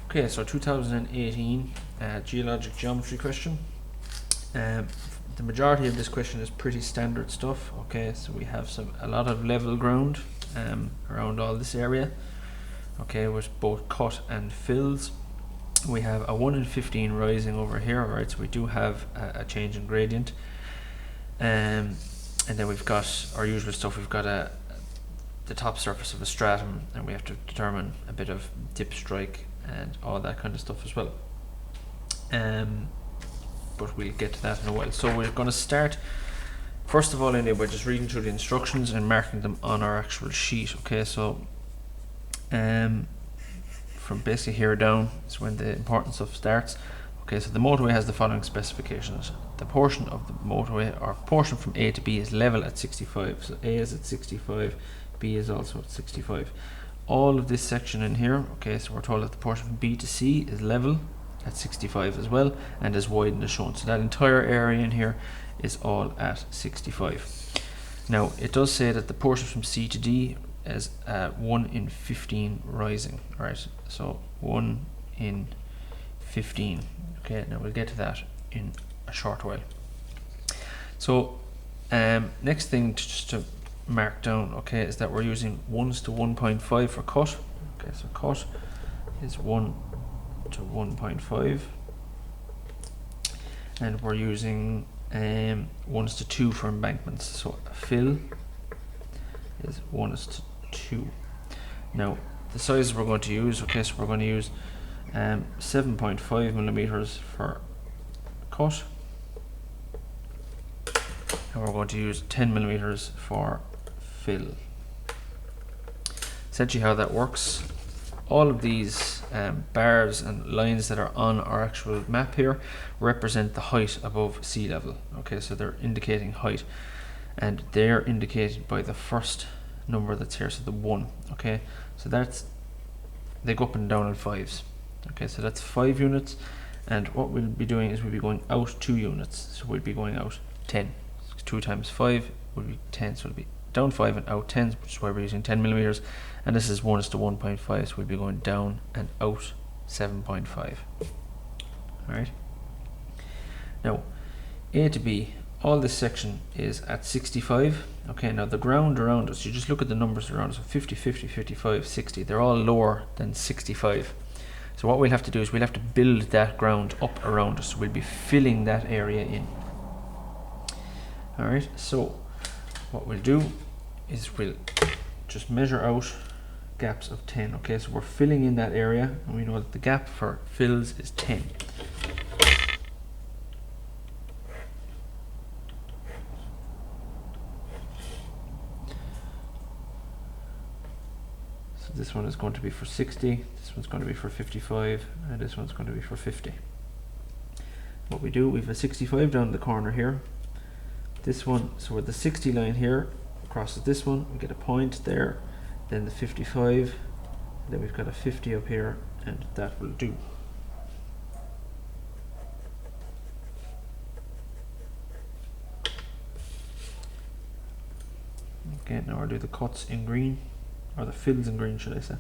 Okay, so 2018 geologic geometry question. The majority of this question is pretty standard stuff. Okay, so we have a lot of level ground around all this area. Okay, with both cut and fills. We have a 1 in 15 rising over here. Alright, so we do have a change in gradient. And then we've got our usual stuff. We've got the top surface of a stratum, and we have to determine a bit of dip strike and all that kind of stuff as well. But we'll get to that in a while. So we're going to start first of all by just reading through the instructions and marking them on our actual sheet. Okay, so from basically here down is when the important stuff starts. Okay, so the motorway has the following specifications. The portion of the motorway, or portion from A to B, is level at 65. So A is at 65, B is also at 65. All of this section in here, okay, so we're told that the portion from B to C is level at 65 as well, and is widened as shown. So that entire area in here is all at 65. Now, it does say that the portion from C to D is 1 in 15 rising. Alright, so 1 in 15. Okay, now we'll get to that in a short while. So, next thing just to mark down, okay, is that we're using 1s to 1.5 for cut. Okay, so cut is 1 to 1.5, and we're using 1s to 2 for embankments. So fill is 1s to 2. Now the sizes we're going to use, okay, so we're going to use 7.5 millimeters for cut, and we're going to use 10 millimeters for fill. Essentially how that works, all of these bars and lines that are on our actual map here represent the height above sea level. Okay, so they're indicating height, and they're indicated by the first number that's here, so the 1. Okay, so they go up and down in 5s. Okay, so that's 5 units, and what we'll be doing is we'll be going out 2 units, so we'll be going out 10. 2 times 5 will be 10, so it'll be down 5 and out 10, which is why we're using 10 millimeters, and this is 1 to 1.5, so we'll be going down and out 7.5. Alright, now A to B, all this section is at 65. Okay, now the ground around us, you just look at the numbers around us, so 50, 50, 55, 60, they're all lower than 65. So what we'll have to do is we'll have to build that ground up around us. We'll be filling that area in. Alright, so what we'll do is we'll just measure out gaps of 10. Okay, so we're filling in that area, and we know that the gap for fills is 10. So this one is going to be for 60, this one's going to be for 55, and this one's going to be for 50. What we do, we have a 65 down the corner here. This one, so where the 60 line here crosses this one, we get a point there, then the 55, then we've got a 50 up here, and that will do. Okay, now I'll do the cuts in green, or the fills in green, should I say.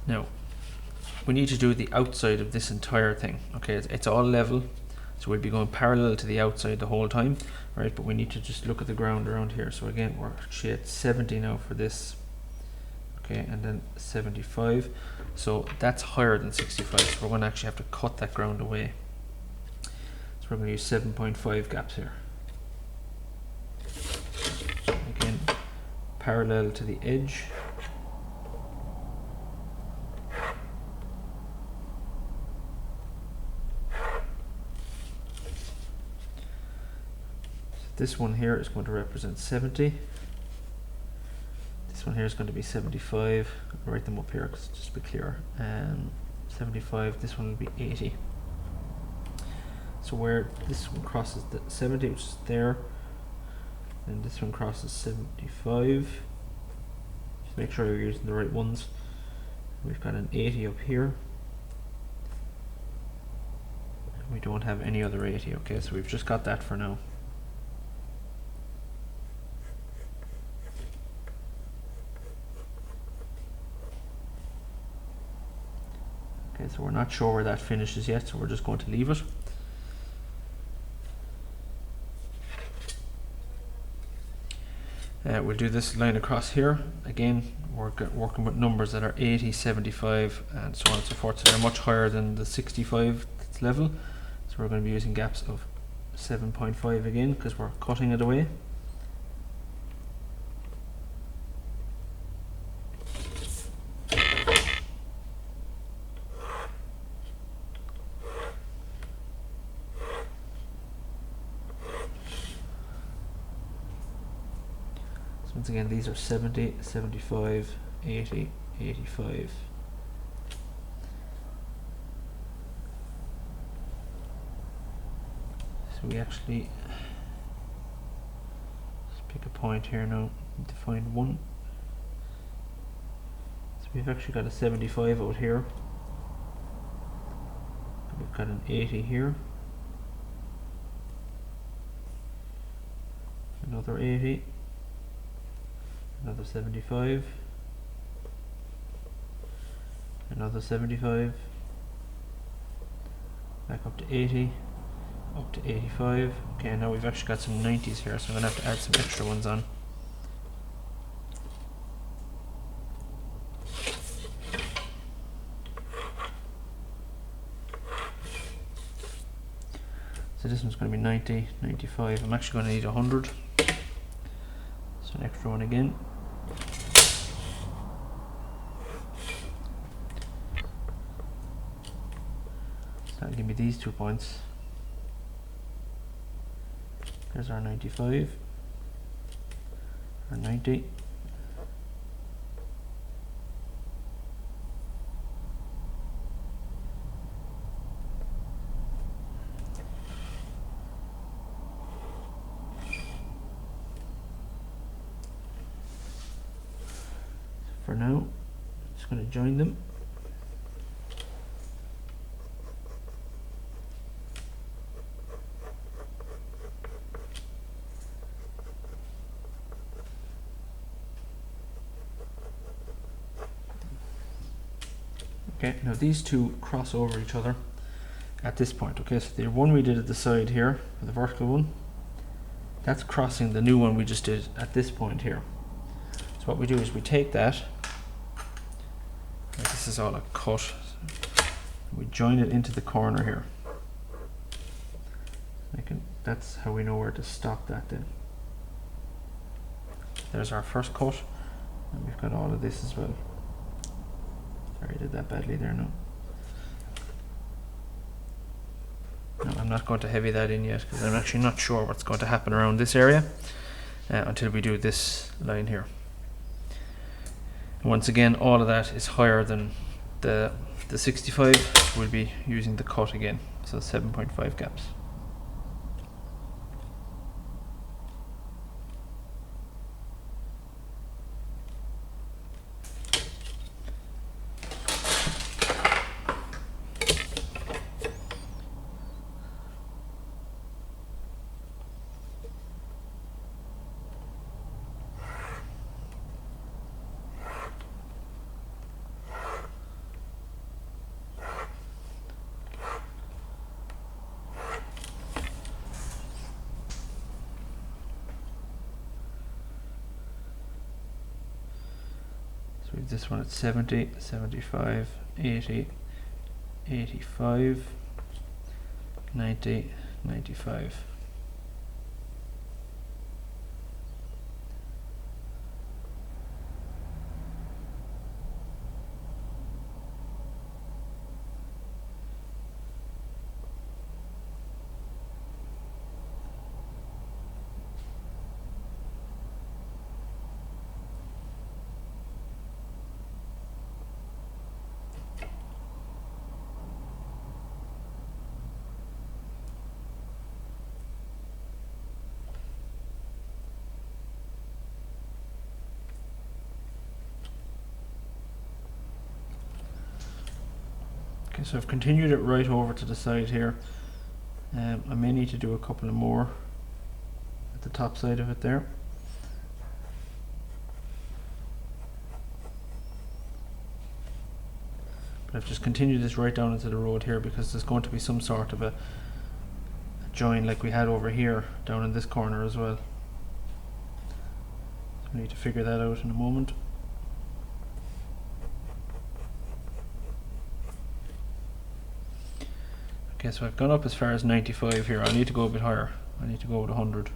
Now, we need to do the outside of this entire thing. Okay, it's all level, so we'll be going parallel to the outside the whole time, right? But we need to just look at the ground around here. So again, we're actually at 70 now for this. Okay, and then 75. So that's higher than 65. So we're going to actually have to cut that ground away. So we're going to use 7.5 gaps here. Again, parallel to the edge. This one here is going to represent 70. This one here is going to be 75. I'll write them up here just to be clear. 75. This one will be 80. So where this one crosses the 70, which is there, and this one crosses 75. Just make sure you're using the right ones. We've got an 80 up here. We don't have any other 80. Okay, so we've just got that for now. Okay, so we're not sure where that finishes yet, so we're just going to leave it. We'll do this line across here. Again, we're working with numbers that are 80, 75 and so on and so forth, so they're much higher than the 65 level, so we're going to be using gaps of 7.5 again because we're cutting it away. Once again, these are 70, 75, 80, 85. So we actually, let's pick a point here now, need to find one. So we've actually got a 75 out here. We've got an 80 here. Another 80. Another 75, another 75, back up to 80, up to 85. Okay, now we've actually got some 90s here, so I'm going to have to add some extra ones on. So this one's going to be 90, 95. I'm actually going to need 100. So an extra one again. That'll give me these 2 points. There's our 95, our 90. For now, I'm just going to join them. Okay, now these two cross over each other at this point. Okay, so the one we did at the side here, the vertical one, that's crossing the new one we just did at this point here. So what we do is we take that, like this is all a cut, we join it into the corner here. That's how we know where to stop that then. There's our first cut, and we've got all of this as well. Sorry, I did that badly there, no. No, I'm not going to heavy that in yet because I'm actually not sure what's going to happen around this area until we do this line here. And once again, all of that is higher than the 65, so we'll be using the cut again, so 7.5 gaps. This one at 70, 75, 80, 85, 90, 95. Okay, so I've continued it right over to the side here. I may need to do a couple of more at the top side of it there. But I've just continued this right down into the road here because there's going to be some sort of a join like we had over here down in this corner as well. So we need to figure that out in a moment. Okay, so I've gone up as far as 95 here. I need to go a bit higher. I need to go with 100.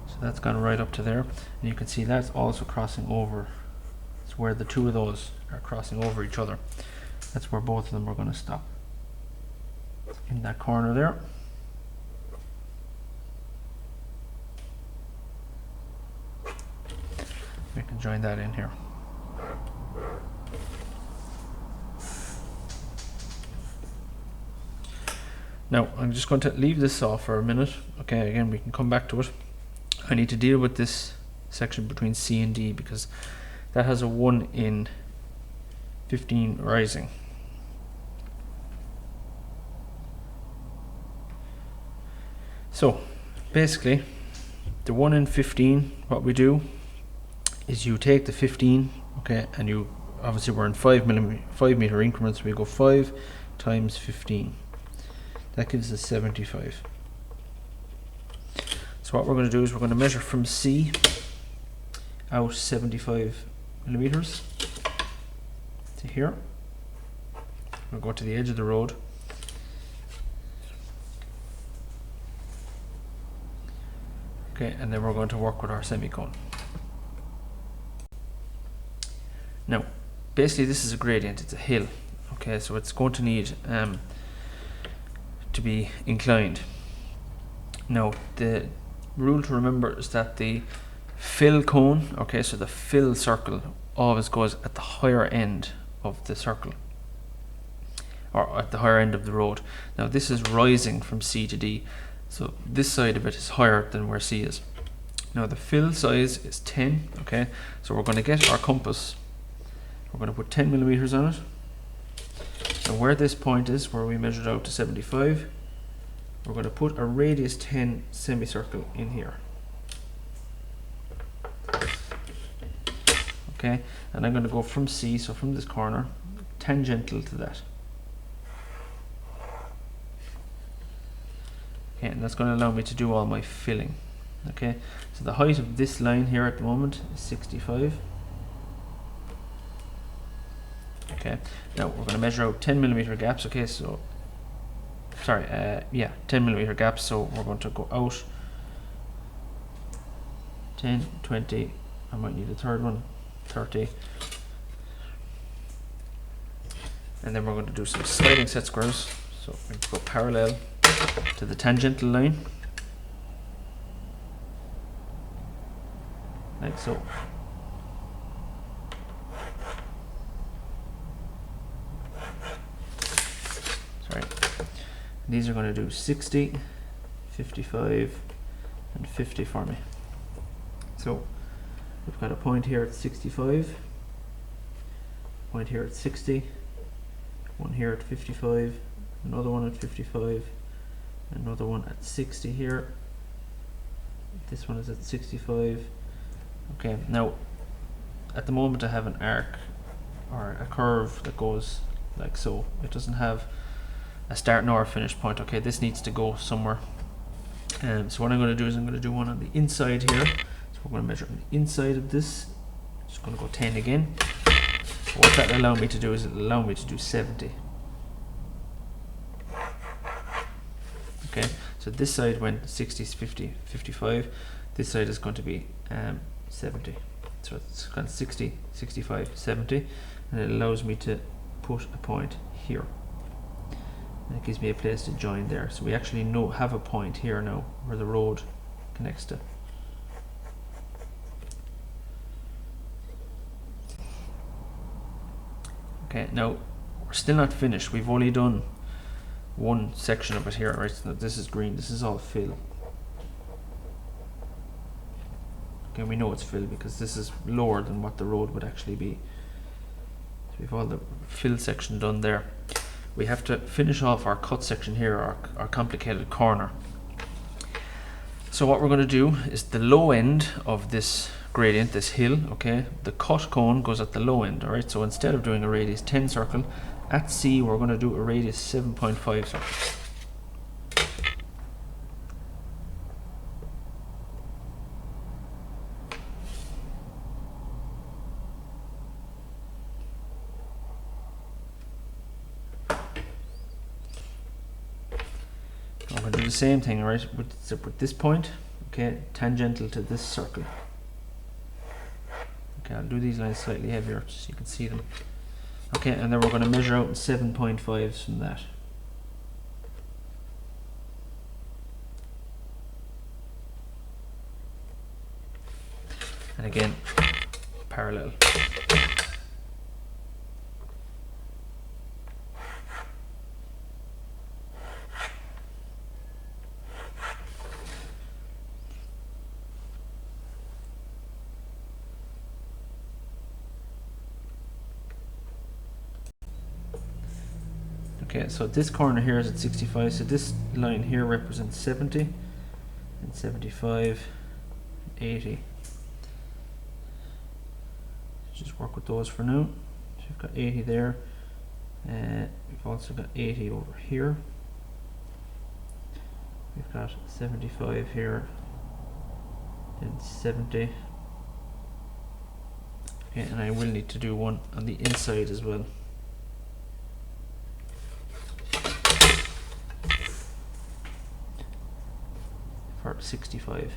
So that's gone right up to there, and you can see that's also crossing over. It's where the two of those are crossing over each other. That's where both of them are going to stop. In that corner there. We can join that in here. Now I'm just going to leave this off for a minute. Okay, again we can come back to it. I need to deal with this section between C and D because that has a 1 in 15 rising. So basically the 1 in 15, what we do is you take the 15, okay, and you obviously we're in 5 meter increments. We go 5 times 15. That gives us 75. So what we're going to do is we're going to measure from C out 75 millimeters to here. We'll go to the edge of the road. Okay, and then we're going to work with our semicone. Now, basically this is a gradient, it's a hill. Okay, so it's going to need to be inclined. Now, the rule to remember is that the fill cone, okay, so the fill circle always goes at the higher end of the circle, or at the higher end of the road. Now this is rising from C to D, so this side of it is higher than where C is. Now the fill size is 10, okay, so we're going to get our compass, we're going to put 10 millimeters on it, and where this point is, where we measured out to 75, we're going to put a radius 10 semicircle in here. Okay, and I'm going to go from C, so from this corner, tangential to that. Okay, and that's going to allow me to do all my filling. Okay, so the height of this line here at the moment is 65. Okay, now we're going to measure out 10 millimeter gaps. Okay, so sorry, 10 millimeter gaps. So we're going to go out 10, 20. I might need a third one. 30, and then we're going to do some sliding set squares. So we go parallel to the tangential line, like so. Sorry, these are going to do 60, 55, and 50 for me. So we've got a point here at 65, point here at 60, one here at 55, another one at 55, another one at 60 here. This one is at 65. Okay, now at the moment I have an arc or a curve that goes like so. It doesn't have a start nor a finish point. Okay, this needs to go somewhere. So what I'm going to do is I'm going to do one on the inside here. We're going to measure on the inside of this. Just going to go 10 again. What that will allow me to do is it'll allow me to do 70. Okay, so this side went 60, 50, 55. This side is going to be 70. So it's got 60, 65, 70, and it allows me to put a point here. And it gives me a place to join there. So we actually have a point here now where the road connects to. Okay, now we're still not finished. We've only done one section of it here, right? So this is green, this is all fill. Okay, we know it's fill because this is lower than what the road would actually be. So we've all the fill section done there. We have to finish off our cut section here, our complicated corner. So what we're going to do is the low end of this gradient, this hill, okay, the cut cone goes at the low end, alright? So instead of doing a radius 10 circle, at C we're going to do a radius 7.5 circle. I'm going to do the same thing, right, with this point, okay, tangential to this circle. Okay, I'll do these lines slightly heavier so you can see them. Okay, and then we're going to measure out in 7.5s from that. And again, parallel. Okay, so this corner here is at 65, so this line here represents 70, and 75, 80. Just work with those for now. So we've got 80 there, we've also got 80 over here. We've got 75 here, then 70. Okay, and I will need to do one on the inside as well. For 65.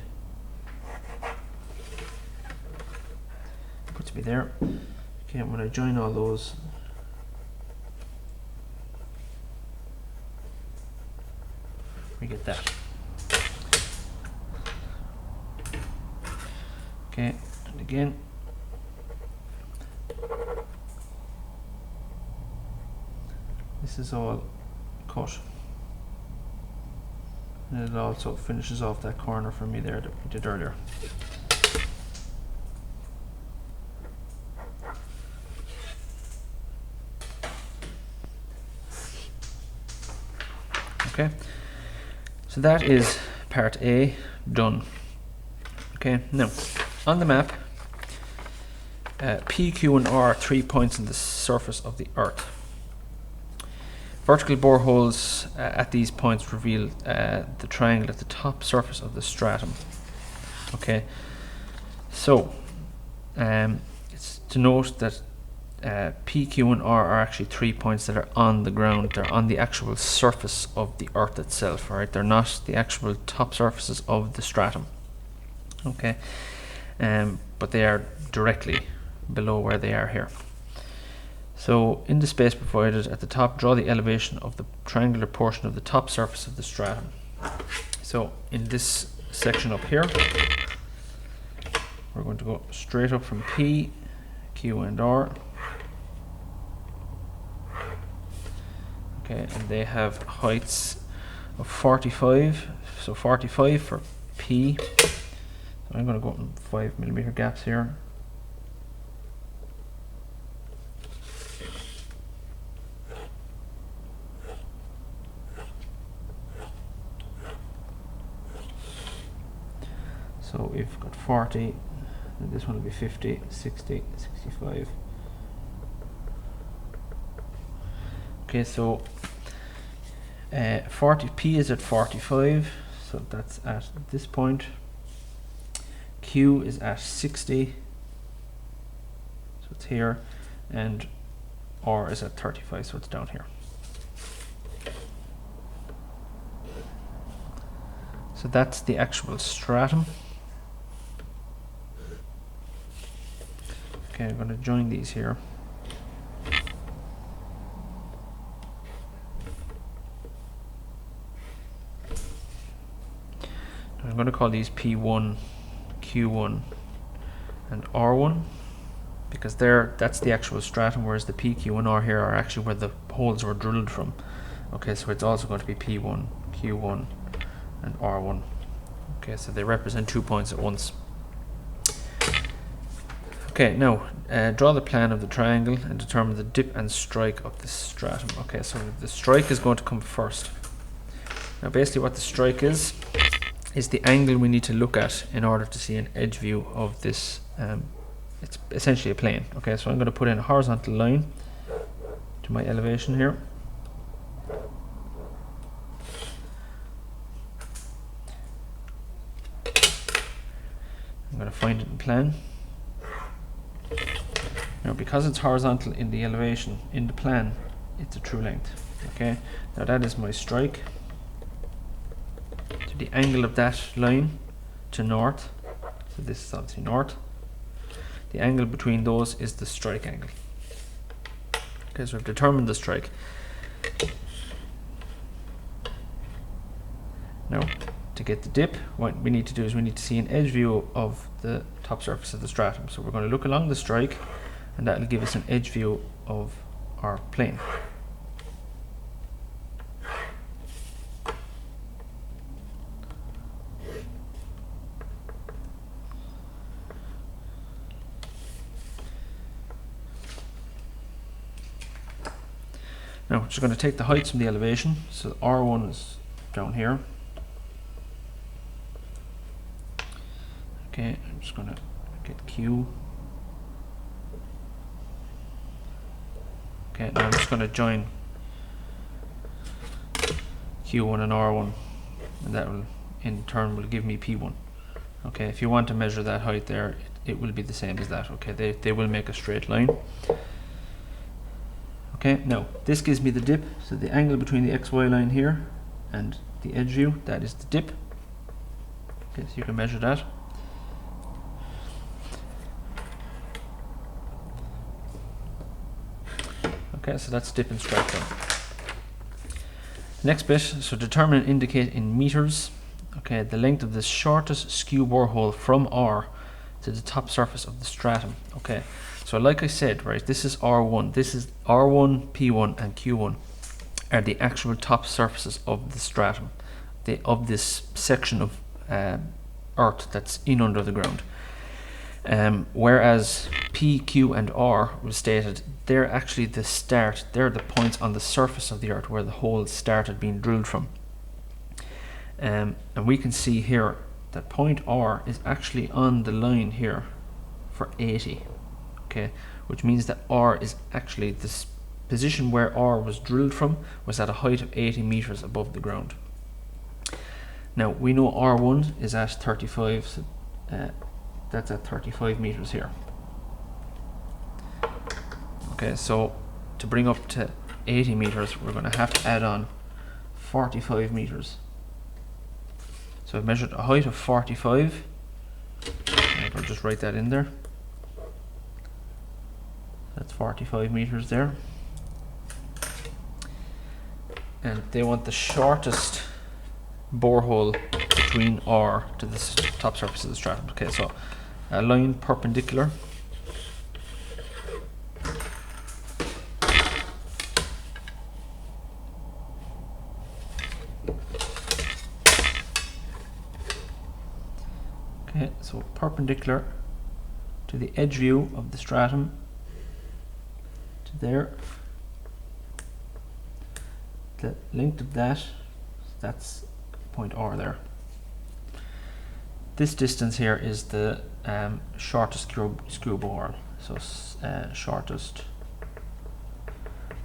Puts me there. Okay, and when I join all those, we get that. Okay, and again, this is all cut. And it also finishes off that corner for me there that we did earlier. Okay, so that is part A done. Okay, now on the map, P, Q and R are 3 points on the surface of the Earth. Vertical boreholes at these points reveal the triangle at the top surface of the stratum. Okay, so it's to note that P, Q and R are actually 3 points that are on the ground. They're on the actual surface of the Earth itself, right? They're not the actual top surfaces of the stratum. Okay, but they are directly below where they are here. So in the space provided at the top, draw the elevation of the triangular portion of the top surface of the stratum. So in this section up here, we're going to go straight up from P, Q and R. Okay, and they have heights of 45, so 45 for P. So I'm going to go in 5mm gaps here. So we've got 40, and this one will be 50, 60, 65. Okay, so 40p is at 45, so that's at this point. Q is at 60, so it's here, and R is at 35, so it's down here. So that's the actual stratum. Okay, I'm going to join these here. I'm going to call these P1, Q1 and R1 because that's the actual stratum, whereas the P, Q and R here are actually where the holes were drilled from. Okay, so it's also going to be P1, Q1 and R1. Okay, so they represent 2 points at once. Okay, now draw the plan of the triangle and determine the dip and strike of the stratum. Okay, so the strike is going to come first. Now basically what the strike is the angle we need to look at in order to see an edge view of this. It's essentially a plane. Okay, so I'm going to put in a horizontal line to my elevation here. I'm going to find it in plan. Now because it's horizontal in the elevation, in the plan, it's a true length. Okay, now that is my strike. To the angle of that line to north, so this is obviously north, the angle between those is the strike angle. Okay, so I've determined the strike. Now to get the dip, what we need to do is we need to see an edge view of the top surface of the stratum. So we're going to look along the strike, and that will give us an edge view of our plane. Now we're just going to take the heights from the elevation. So R1 is down here. Okay, I'm just going to get Q. Okay, now I'm just going to join Q1 and R1, and that will in turn will give me P1. Okay, if you want to measure that height there, it will be the same as that. Okay, they will make a straight line. Okay, now this gives me the dip, so the angle between the XY line here and the edge view, that is the dip. Okay, so you can measure that. Okay, so that's dip and strike done. Next bit, so determine and indicate in meters, okay, the length of the shortest skew borehole from R to the top surface of the stratum. Okay, so like I said, right, this is R1, this is R1, P1 and Q1 are the actual top surfaces of the stratum, of this section of earth that's in under the ground. Whereas P, Q and R was stated, they're actually the start, they're the points on the surface of the earth where the holes started being drilled from. And we can see here that point R is actually on the line here for 80, okay, which means that R is actually this position where R was drilled from was at a height of 80 meters above the ground. Now we know R1 is at 35, so that's at 35 meters here. Okay, so to bring up to 80 meters, we're going to have to add on 45 meters. So I've measured a height of 45. I'll just write that in there. That's 45 meters there. And they want the shortest borehole between R to the top surface of the stratum. Okay, so a line perpendicular. Okay, so perpendicular to the edge view of the stratum to there. The length of that, that's point R there. This distance here is the shortest screw borehole, so shortest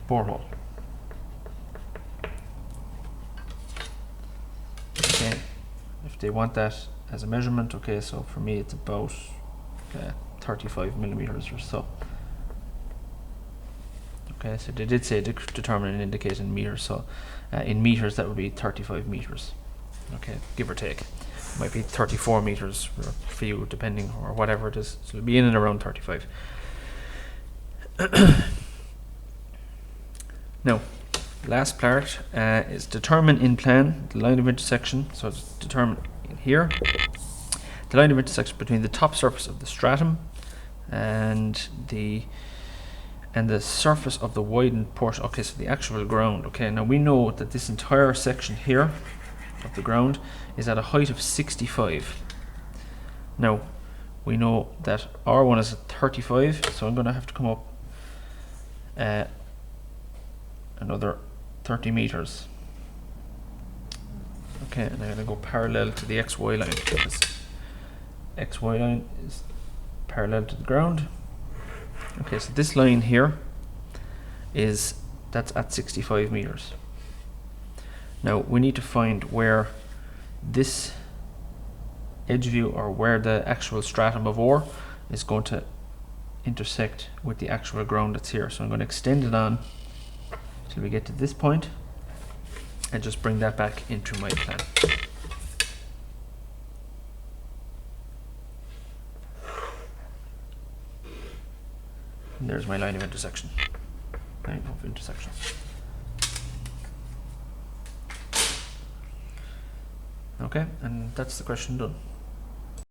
borehole. Okay, if they want that as a measurement, okay, so for me it's about 35 millimeters or so. Okay, so they did say determine and indicate in meters, so in meters that would be 35 meters. Okay, give or take. It might be 34 meters for you, depending, or whatever it is. So it'll be in and around 35. Now, last part is determine in plan the line of intersection. So it's determined in here the line of intersection between the top surface of the stratum and the surface of the widened portion. Okay, so the actual ground. Okay, now we know that this entire section here of the ground is at a height of 65. Now we know that R1 is at 35, so I'm going to have to come up another 30 meters. Okay, and I'm going to go parallel to the XY line. This XY line is parallel to the ground. Okay, so this line here that's at 65 meters. Now we need to find where this edge view, or where the actual stratum of ore is going to intersect with the actual ground that's here. So I'm going to extend it on till we get to this point and just bring that back into my plan. And there's my line of intersection. Line of intersection. Okay, and that's the question done.